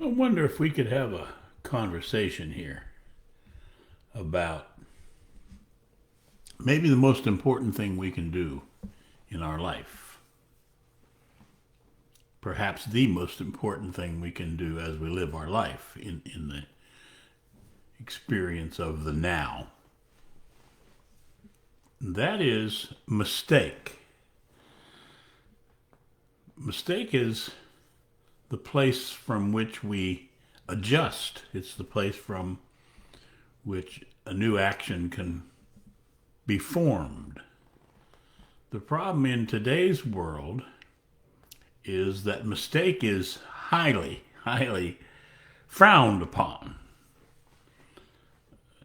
I wonder if we could have a conversation here about maybe the most important thing we can do in our life. Perhaps the most important thing we can do as we live our life in the experience of the now. That is mistake. Mistake is the place from which we adjust. It's the place from which a new action can be formed. The problem in today's world is that mistake is highly frowned upon.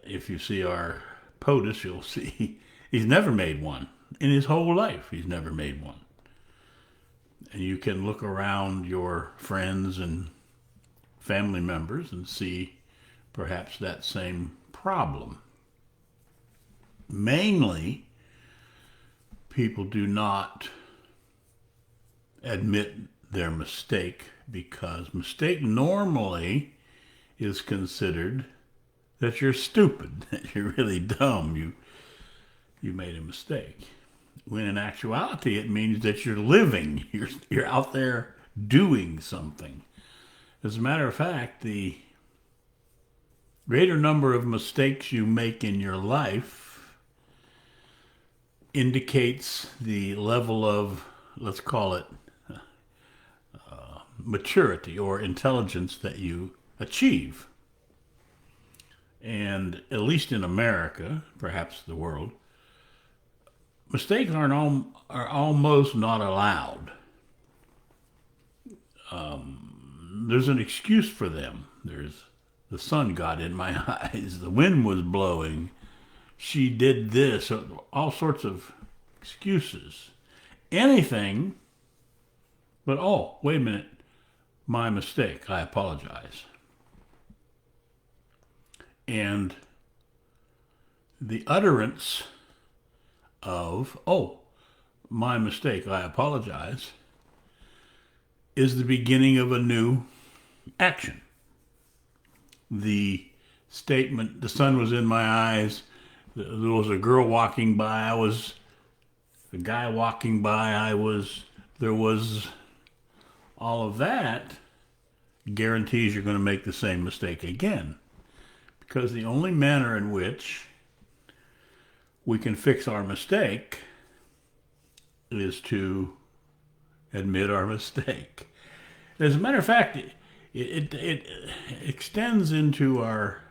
If you see our POTUS, you'll see he's never made one. In his whole life, he's never made one. And you can look around your friends and family members and see perhaps that same problem. Mainly, people do not admit their mistake because mistake normally is considered that you're stupid, that you're really dumb, you made a mistake. When in actuality it means that you're living, you're out there doing something. As a matter of fact, the greater number of mistakes you make in your life indicates the level of, let's call it, maturity or intelligence that you achieve. And at least in America, perhaps the world, mistakes are almost not allowed. There's an excuse for them. There's the sun got in my eyes, the wind was blowing, she did this, all sorts of excuses. Anything but, oh, wait a minute, my mistake, I apologize. And the utterance of, oh, my mistake, I apologize, is the beginning of a new action. The statement, the sun was in my eyes, there was a girl walking by, a guy walking by, there was all of that guarantees you're going to make the same mistake again. Because the only manner in which we can fix our mistake is to admit our mistake. As a matter of fact, it extends into our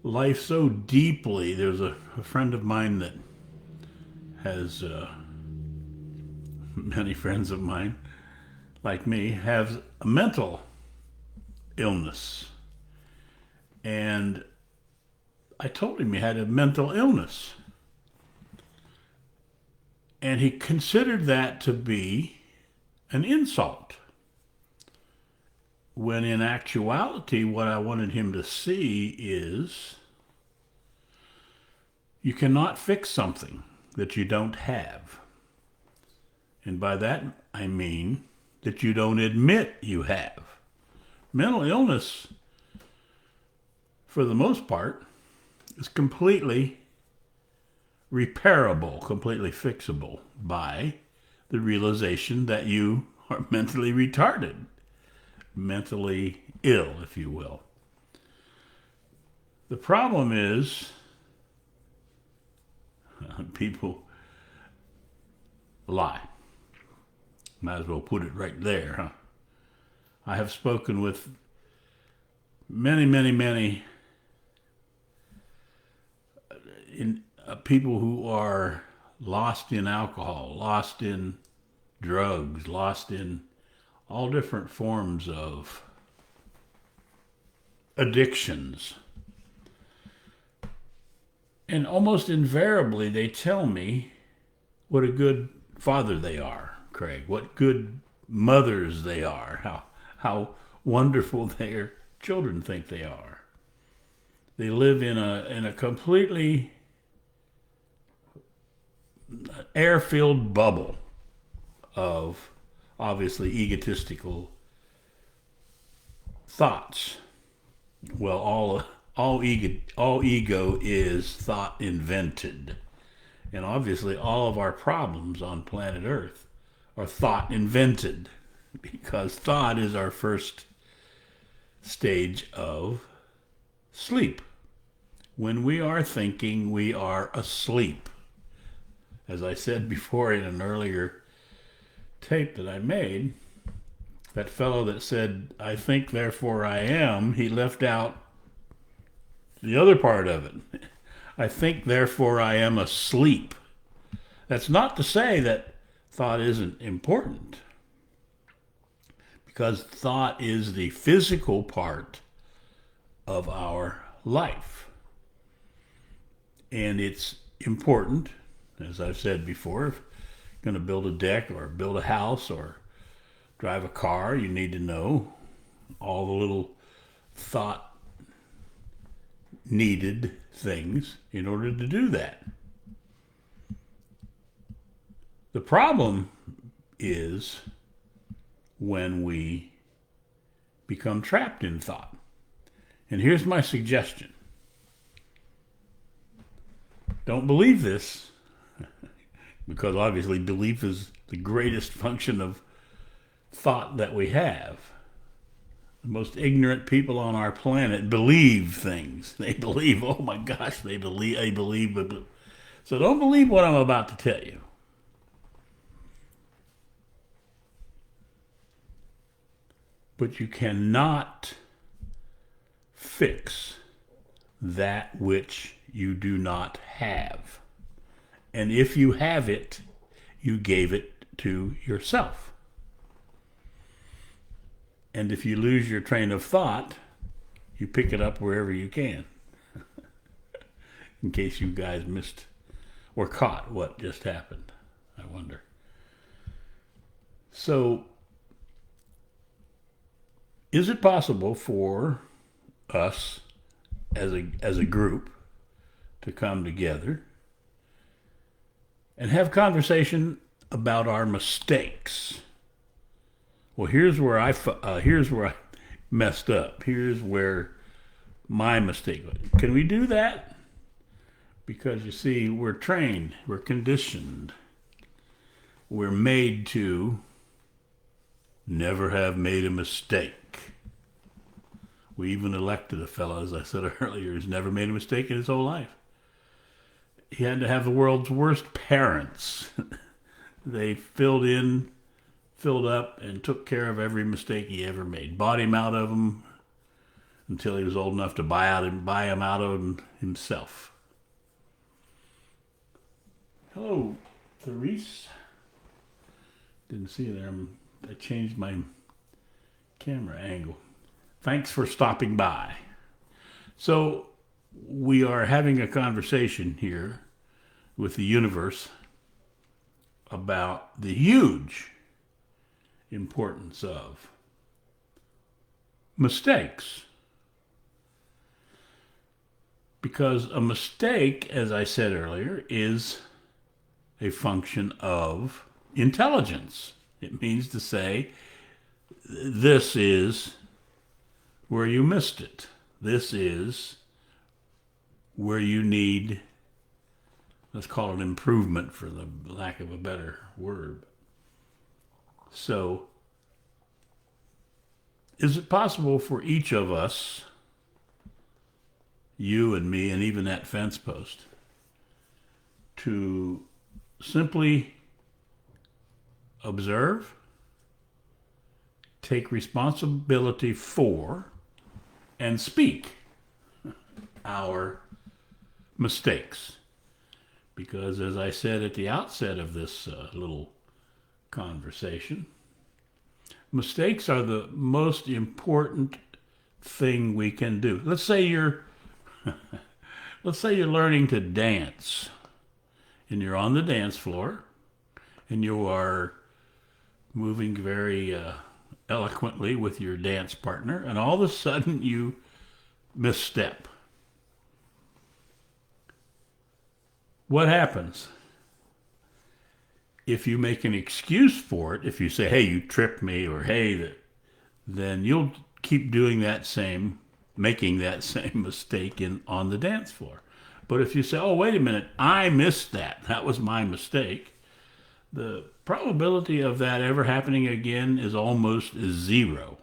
life so deeply. There's a friend of mine that has, many friends of mine, like me, have a mental illness. And I told him he had a mental illness. And he considered that to be an insult. When in actuality, what I wanted him to see is you cannot fix something that you don't have. And by that, I mean that you don't admit you have. Mental illness, for the most part, is completely repairable, completely fixable by the realization that you are mentally retarded, mentally ill, if you will. The problem is people lie. Might as well put it right there, huh? I have spoken with many people who are lost in alcohol, lost in drugs, lost in all different forms of addictions. And almost invariably, they tell me what a good father they are, Craig, what good mothers they are, how wonderful their children think they are. They live in a completely air-filled bubble of obviously egotistical thoughts. Well, all ego is thought invented. And obviously, all of our problems on planet Earth are thought invented because thought is our first stage of sleep. When we are thinking, we are asleep. As I said before in an earlier tape that I made, that fellow that said, I think, therefore I am, he left out the other part of it. I think, therefore I am asleep. That's not to say that thought isn't important, because thought is the physical part of our life. And it's important, as I've said before, if you're going to build a deck or build a house or drive a car, you need to know all the little thought needed things in order to do that. The problem is when we become trapped in thought. And here's my suggestion. Don't believe this, because obviously belief is the greatest function of thought that we have. The most ignorant people on our planet believe things. They believe, oh my gosh, they believe. So don't believe what I'm about to tell you. But you cannot fix that which you do not have. And if you have it, you gave it to yourself. And if you lose your train of thought, you pick it up wherever you can. In case you guys missed or caught what just happened, I wonder. So, is it possible for us as a group to come together and have conversation about our mistakes? Well, here's where I messed up. Here's where my mistake was. Can we do that? Because you see, we're trained, we're conditioned, we're made to never have made a mistake. We even elected a fellow, as I said earlier, who's never made a mistake in his whole life. He had to have the world's worst parents. They filled up, and took care of every mistake he ever made. Bought him out of them until he was old enough to buy him out of him himself. Hello, Therese. Didn't see you there. I changed my camera angle. Thanks for stopping by. So we are having a conversation here with the universe about the huge importance of mistakes. Because a mistake, as I said earlier, is a function of intelligence. It means to say, this is where you missed it. This is where you need, let's call it improvement for the lack of a better word. So, is it possible for each of us, you and me and even that fence post, to simply observe, take responsibility for, and speak our mistakes? Because as I said at the outset of this little conversation, mistakes are the most important thing we can do. Let's say you're learning to dance, and you're on the dance floor, and you are moving very eloquently with your dance partner, and all of a sudden you misstep. What happens? If you make an excuse for it, if you say, hey, you tripped me, or hey, then you'll keep making that same mistake on the dance floor. But if you say, oh, wait a minute, I missed that. That was my mistake. The probability of that ever happening again is almost zero,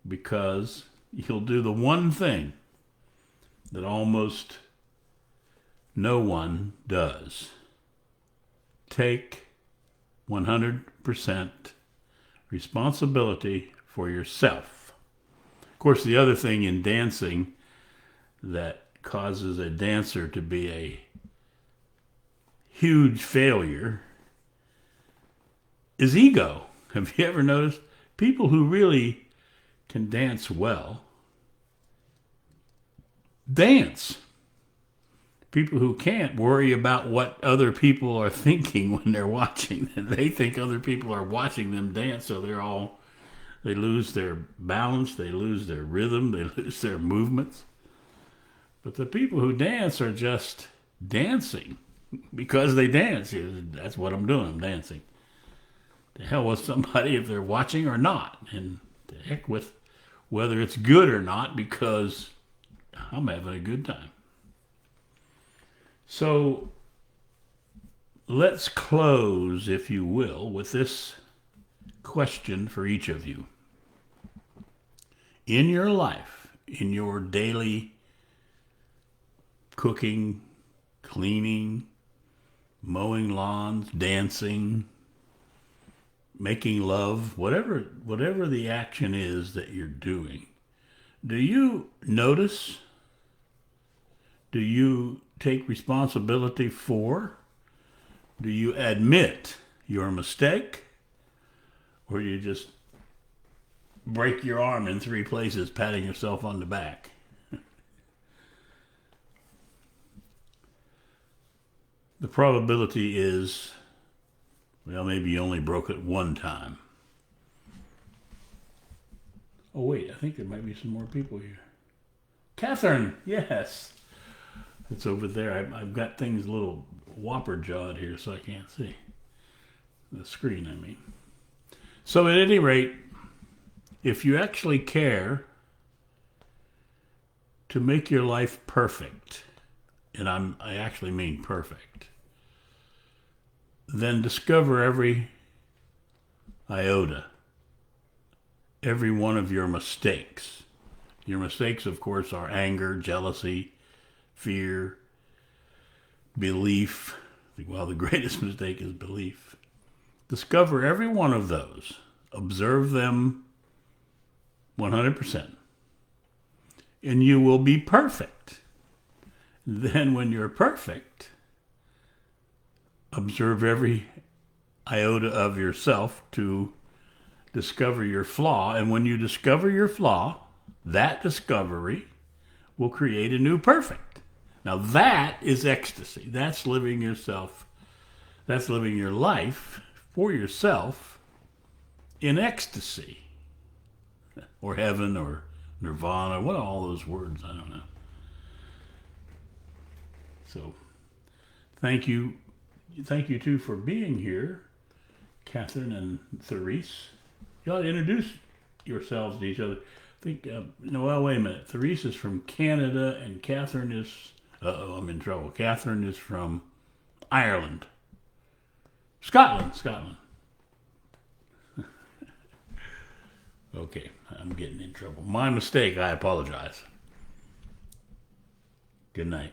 because you'll do the one thing that almost no one does. Take 100% responsibility for yourself. Of course, the other thing in dancing that causes a dancer to be a huge failure is ego. Have you ever noticed people who really can dance well dance? People who can't worry about what other people are thinking when they're watching. They think other people are watching them dance, so they lose their balance, they lose their rhythm, they lose their movements. But the people who dance are just dancing because they dance. That's what I'm doing, I'm dancing. The hell with somebody if they're watching or not. And the heck with whether it's good or not, because I'm having a good time. So let's close, if you will, with this question for each of you. In your life, in your daily cooking, cleaning, mowing lawns, dancing, making love, whatever the action is that you're doing, do you notice? Do you take responsibility for? Do you admit your mistake? Or do you just break your arm in 3 places, patting yourself on the back? The probability is, well, maybe you only broke it 1 time. Oh, wait, I think there might be some more people here. Catherine, yes. It's over there. I've got things a little whopper-jawed here, so I can't see. The screen, I mean. So at any rate, if you actually care to make your life perfect, and I actually mean perfect, then discover every iota, every one of your mistakes. Your mistakes, of course, are anger, jealousy, fear, belief. Well, the greatest mistake is belief. Discover every one of those. Observe them 100%. And you will be perfect. Then when you're perfect, observe every iota of yourself to discover your flaw. And when you discover your flaw, that discovery will create a new perfect. Now that is ecstasy. That's living yourself. That's living your life for yourself in ecstasy. Or heaven or nirvana. What are all those words? I don't know. So thank you. Thank you too for being here, Catherine and Therese. You ought to introduce yourselves to each other. I think, no, well, wait a minute. Therese is from Canada and Catherine is, I'm in trouble. Catherine is from Ireland. Scotland. Okay, I'm getting in trouble. My mistake, I apologize. Good night.